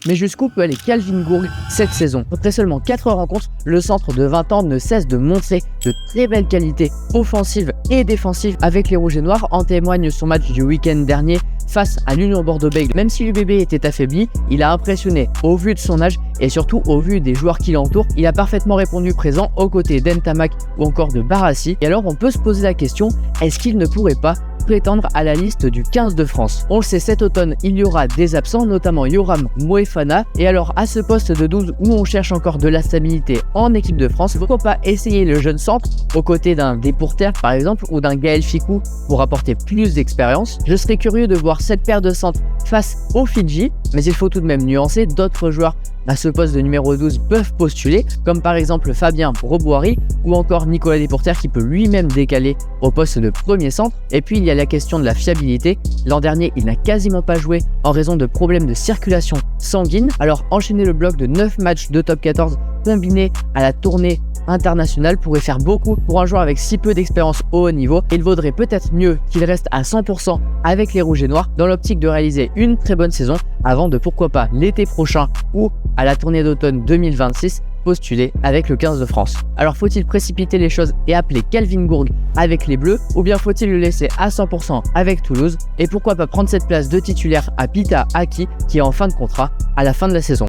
Mais jusqu'où peut aller Calvin Gourg cette saison? Après seulement 4 rencontres, le centre de 20 ans ne cesse de montrer de très belles qualités offensives et défensives avec les Rouges et Noirs. En témoigne son match du week-end dernier face à l'Union Bordeaux-Bègles. Même si l'UBB était affaibli, il a impressionné au vu de son âge et surtout au vu des joueurs qui l'entourent. Il a parfaitement répondu présent aux côtés d'Ntamak ou encore de Barassi. Et alors on peut se poser la question, est-ce qu'il ne pourrait pas prétendre à la liste du 15 de France? On le sait, cet automne, il y aura des absents, notamment Yoram Moefana. Et alors, à ce poste de 12 où on cherche encore de la stabilité en équipe de France, pourquoi pas essayer le jeune centre aux côtés d'un Depourter par exemple ou d'un Gaël Ficou pour apporter plus d'expérience? Je serais curieux de voir cette paire de centres face aux Fidji, mais il faut tout de même nuancer. D'autres joueurs à ce poste de numéro 12 peuvent postuler, comme par exemple Fabien Broboiry ou encore Nicolas Depourter qui peut lui-même décaler au poste de premier centre. Et puis il y a la question de la fiabilité. L'an dernier, il n'a quasiment pas joué en raison de problèmes de circulation sanguine. Alors enchaîner le bloc de 9 matchs de top 14 combiné à la tournée international pourrait faire beaucoup pour un joueur avec si peu d'expérience au haut niveau. Il vaudrait peut-être mieux qu'il reste à 100% avec les Rouges et Noirs dans l'optique de réaliser une très bonne saison avant de pourquoi pas l'été prochain ou à la tournée d'automne 2026 postuler avec le 15 de France. Alors faut-il précipiter les choses et appeler Calvin Gourg avec les Bleus ou bien faut-il le laisser à 100% avec Toulouse et pourquoi pas prendre cette place de titulaire à Pita Aki qui est en fin de contrat à la fin de la saison?